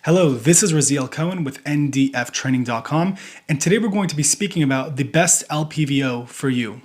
Hello, this is Raziel Cohen with ndftraining.com, and today we're going to be speaking about the best LPVO for you.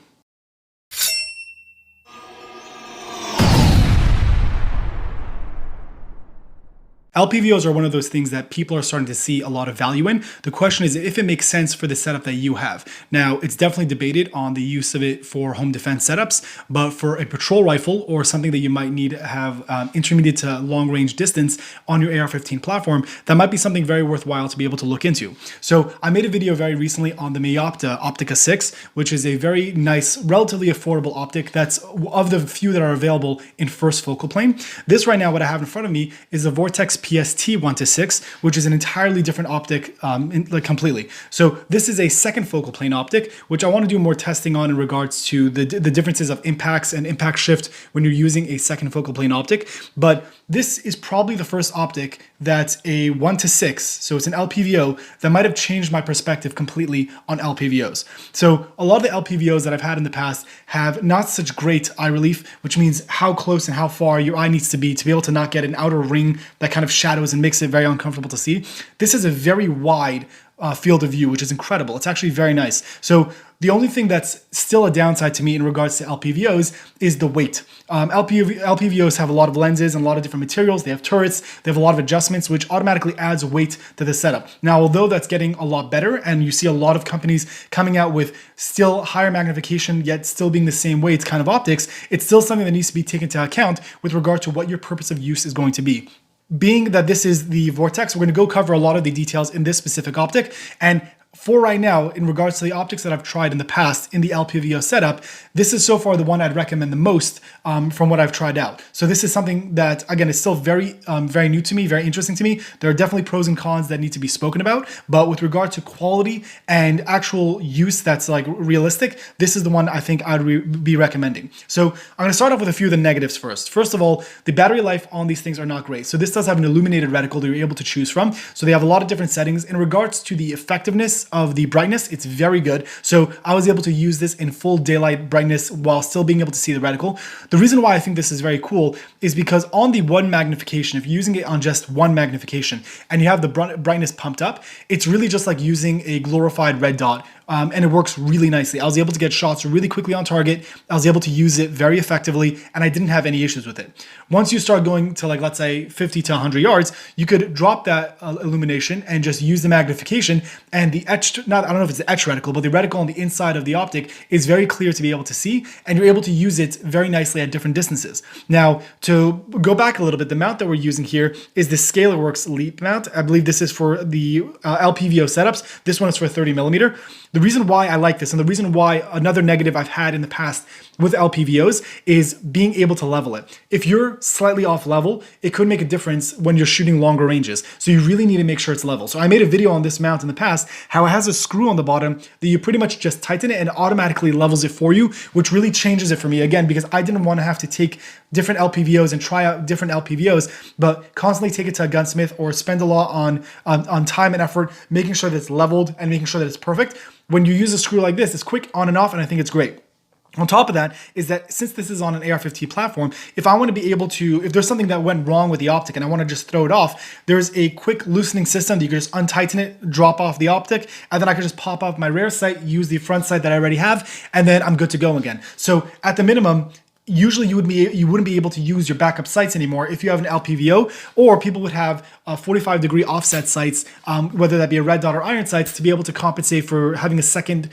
LPVOs are one of those things that people are starting to see a lot of value in. The question is if it makes sense for the setup that you have. Now, it's definitely debated on the use of it for home defense setups, but for a patrol rifle or something that you might need to have intermediate to long range distance on your AR-15 platform, that might be something very worthwhile to be able to look into. So I made a video very recently on the Mayopta Optica 6, which is a very nice, relatively affordable optic that's of the few that are available in first focal plane. This right now, what I have in front of me is a Vortex PST 1-6, which is an entirely different optic completely. So this is a second focal plane optic, which I want to do more testing on in regards to the differences of impacts and impact shift when you're using a second focal plane optic. But this is probably the first optic that's a 1-6, so it's an LPVO that might have changed my perspective completely on LPVOs. So a lot of the LPVOs that I've had in the past have not such great eye relief, which means how close and how far your eye needs to be able to not get an outer ring that kind of shadows and makes it very uncomfortable to see. This is a very wide field of view, which is incredible. It's actually very nice. So the only thing that's still a downside to me in regards to LPVOs is the weight. LPVOs have a lot of lenses and a lot of different materials. They have turrets. They have a lot of adjustments, which automatically adds weight to the setup. Now, although that's getting a lot better, and you see a lot of companies coming out with still higher magnification, yet still being the same weight kind of optics, it's still something that needs to be taken into account with regard to what your purpose of use is going to be. Being that this is the Vortex, we're going to go cover a lot of the details in this specific optic. And for right now, in regards to the optics that I've tried in the past in the LPVO setup, this is so far the one I'd recommend the most from what I've tried out. So this is something that, again, is still very new to me, very interesting to me. There are definitely pros and cons that need to be spoken about, but with regard to quality and actual use that's like realistic, this is the one I think I'd be recommending. So I'm going to start off with a few of the negatives first. First of all, the battery life on these things are not great. So this does have an illuminated reticle that you're able to choose from. So they have a lot of different settings. In regards to the effectiveness of the brightness, it's very good. So I was able to use this in full daylight brightness while still being able to see the reticle. The reason why I think this is very cool is because on the one magnification, if you're using it on just one magnification and you have the brightness pumped up, it's really just like using a glorified red dot. And it works really nicely. I was able to get shots really quickly on target. I was able to use it very effectively, and I didn't have any issues with it. Once you start going to, like, let's say 50 to 100 yards, you could drop that illumination and just use the magnification, and the etched, I don't know if it's the etched reticle, but the reticle on the inside of the optic is very clear to be able to see, and you're able to use it very nicely at different distances. Now, to go back a little bit, the mount that we're using here is the ScalarWorks Leap mount. I believe this is for the LPVO setups. This one is for 30 millimeter. The reason why I like this, and the reason why another negative I've had in the past with LPVOs, is being able to level it. If you're slightly off level, it could make a difference when you're shooting longer ranges. So you really need to make sure it's level. So I made a video on this mount in the past, how it has a screw on the bottom that you pretty much just tighten it and automatically levels it for you, which really changes it for me, again, because I didn't want to have to take different LPVOs and try out different LPVOs, but constantly take it to a gunsmith or spend a lot on time and effort making sure that it's leveled and making sure that it's perfect. When you use a screw like this, it's quick on and off, and I think it's great. On top of that is that since this is on an AR-15 platform, if I want to be able to, if there's something that went wrong with the optic and I want to just throw it off, there's a quick loosening system that you can just untighten it, drop off the optic, and then I can just pop off my rear sight, use the front sight that I already have, and then I'm good to go again. So at the minimum, usually you wouldn't be able to use your backup sights anymore if you have an LPVO, or people would have 45-degree offset sights, whether that be a red dot or iron sights, to be able to compensate for having a second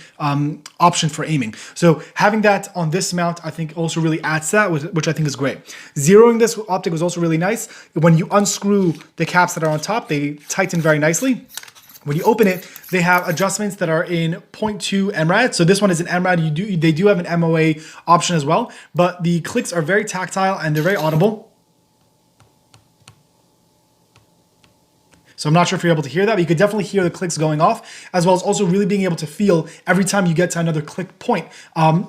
option for aiming. So having that on this mount, I think also really adds to that, which I think is great. Zeroing this optic was also really nice. When you unscrew the caps that are on top, they tighten very nicely. When you open it, they have adjustments that are in 0.2 MRAD. So this one is an MRAD. They do have an MOA option as well, but the clicks are very tactile and they're very audible. So I'm not sure if you're able to hear that, but you could definitely hear the clicks going off, as well as also really being able to feel every time you get to another click point,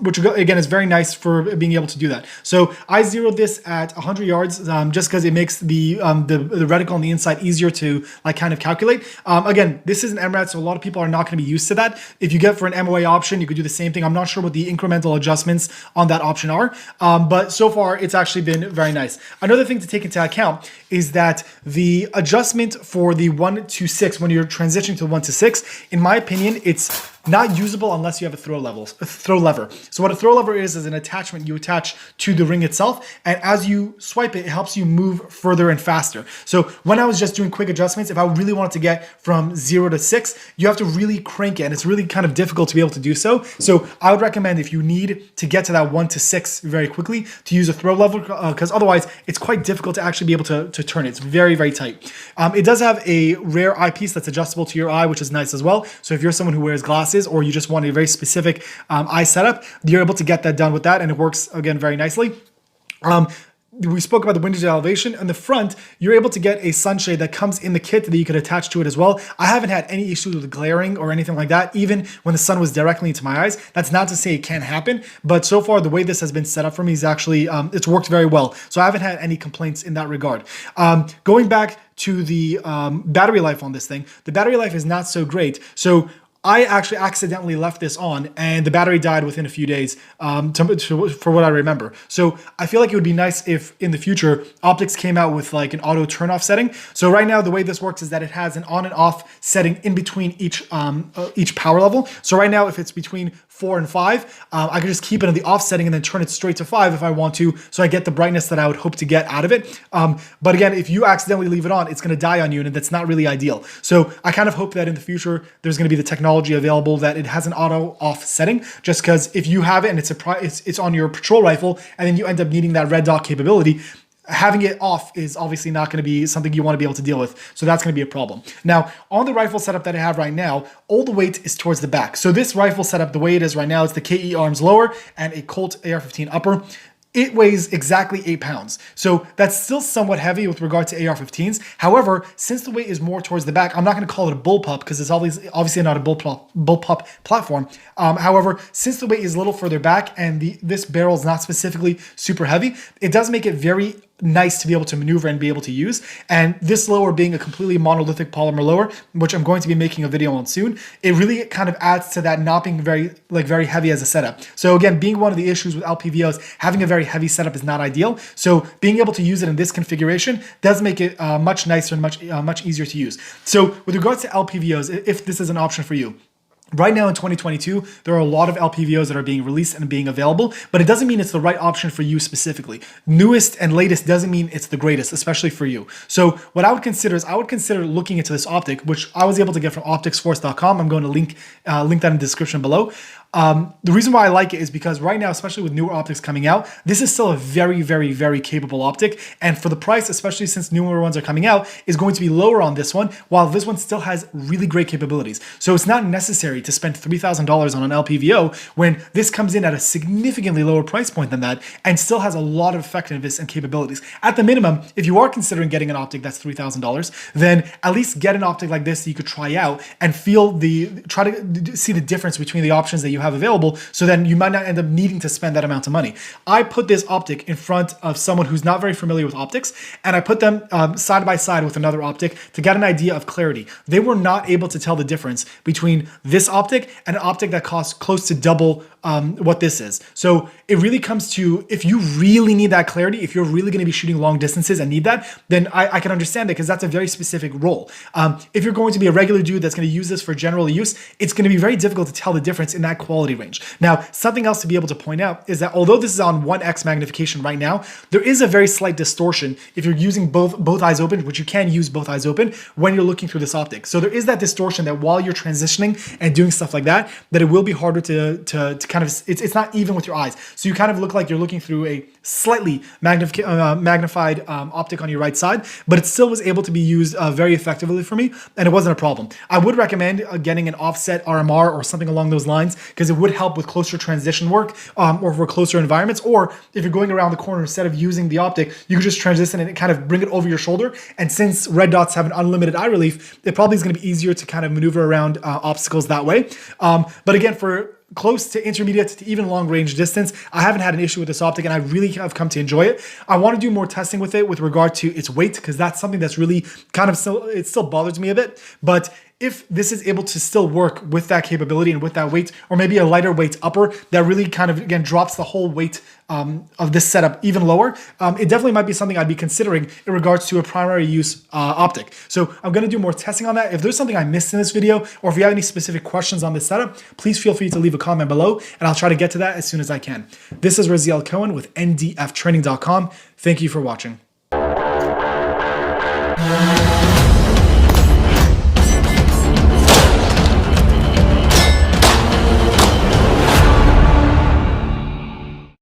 which again is very nice for being able to do that. So I zeroed this at 100 yards just because it makes the reticle on the inside easier to like kind of calculate. Again, this is an MRAD, so a lot of people are not going to be used to that. If you get for an MOA option, you could do the same thing. I'm not sure what the incremental adjustments on that option are, but so far it's actually been very nice. Another thing to take into account is that the adjustment for the 1-6, when you're transitioning to 1-6, in my opinion, it's not usable unless you have a throw lever. So what a throw lever is an attachment you attach to the ring itself, and as you swipe it, it helps you move further and faster. So when I was just doing quick adjustments, if I really wanted to get from 0 to 6, you have to really crank it, and it's really kind of difficult to be able to do so. So I would recommend, if you need to get to that 1-6 very quickly, to use a throw lever, because otherwise it's quite difficult to actually be able to turn it. It's very, very tight. It does have a rear eyepiece that's adjustable to your eye, which is nice as well. So if you're someone who wears glasses, or you just want a very specific eye setup, you're able to get that done with that, and it works, again, very nicely. We spoke about the windows elevation. On the front, you're able to get a sunshade that comes in the kit that you could attach to it as well. I haven't had any issues with glaring or anything like that, even when the sun was directly into my eyes. That's not to say it can't happen, but so far the way this has been set up for me is actually, it's worked very well. So I haven't had any complaints in that regard. Going back to the battery life on this thing, the battery life is not so great. So I actually accidentally left this on, and the battery died within a few days, for what I remember. So I feel like it would be nice if in the future Optics came out with like an auto turn off setting. So right now the way this works is that it has an on and off setting in between each power level. So right now, if it's between 4 and 5, I can just keep it in the off setting and then turn it straight to 5 if I want to, so I get the brightness that I would hope to get out of it. But again, if you accidentally leave it on, it's going to die on you, and that's not really ideal. So I kind of hope that in the future there's going to be the technology available that it has an auto off setting, just because if you have it and it's on your patrol rifle, and then you end up needing that red dot capability, having it off is obviously not going to be something you want to be able to deal with. So that's going to be a problem. Now, on the rifle setup that I have right now, all the weight is towards the back. So this rifle setup, the way it is right now, is the KE arms lower and a Colt AR-15 upper. It weighs exactly 8 pounds. So that's still somewhat heavy with regard to AR-15s. However, since the weight is more towards the back, I'm not going to call it a bullpup because it's obviously not a bullpup platform. However, since the weight is a little further back and this barrel is not specifically super heavy, it does make it very nice to be able to maneuver and be able to use. And this lower being a completely monolithic polymer lower, which I'm going to be making a video on soon, it really kind of adds to that not being very heavy as a setup. So again, being one of the issues with LPVOs, having a very heavy setup is not ideal. So being able to use it in this configuration does make it much nicer and much easier to use. So with regards to LPVOs, if this is an option for you, right now in 2022, there are a lot of LPVOs that are being released and being available, but it doesn't mean it's the right option for you specifically. Newest and latest doesn't mean it's the greatest, especially for you. So what I would consider is looking into this optic, which I was able to get from opticsforce.com. I'm going to link that in the description below. The reason why I like it is because right now, especially with newer optics coming out, this is still a very, very, very capable optic. And for the price, especially since newer ones are coming out, is going to be lower on this one, while this one still has really great capabilities. So it's not necessary to spend $3,000 on an LPVO when this comes in at a significantly lower price point than that and still has a lot of effectiveness and capabilities. At the minimum, if you are considering getting an optic that's $3,000, then at least get an optic like this that you could try out and try to see the difference between the options that you have available, so then you might not end up needing to spend that amount of money. I put this optic in front of someone who's not very familiar with optics, and I put them side by side with another optic to get an idea of clarity. They were not able to tell the difference between this optic and an optic that costs close to double what this is. So it really comes to, if you really need that clarity, if you're really going to be shooting long distances and need that, then I can understand it, because that's a very specific role. If you're going to be a regular dude that's going to use this for general use, it's going to be very difficult to tell the difference in that quality range. Now, something else to be able to point out is that although this is on 1x magnification right now, there is a very slight distortion if you're using both eyes open, which you can use both eyes open when you're looking through this optic. So there is that distortion that while you're transitioning and doing stuff like that, that it will be harder to kind of, it's not even with your eyes. So you kind of look like you're looking through a slightly magnified optic on your right side, but it still was able to be used very effectively for me, and it wasn't a problem. I would recommend getting an offset RMR or something along those lines, because it would help with closer transition work or for closer environments. Or if you're going around the corner, instead of using the optic, you could just transition and kind of bring it over your shoulder. And since red dots have an unlimited eye relief, it probably is going to be easier to kind of maneuver around obstacles that way. But again, for close to intermediate to even long range distance, I haven't had an issue with this optic, and I really have come to enjoy it. I want to do more testing with it with regard to its weight, because that's something that's really kind of it still bothers me a bit. But if this is able to still work with that capability and with that weight, or maybe a lighter weight upper that really kind of, again, drops the whole weight of this setup even lower, it definitely might be something I'd be considering in regards to a primary use optic. So I'm going to do more testing on that. If there's something I missed in this video, or if you have any specific questions on this setup, please feel free to leave a comment below, and I'll try to get to that as soon as I can. This is Raziel Cohen with ndftraining.com. Thank you for watching.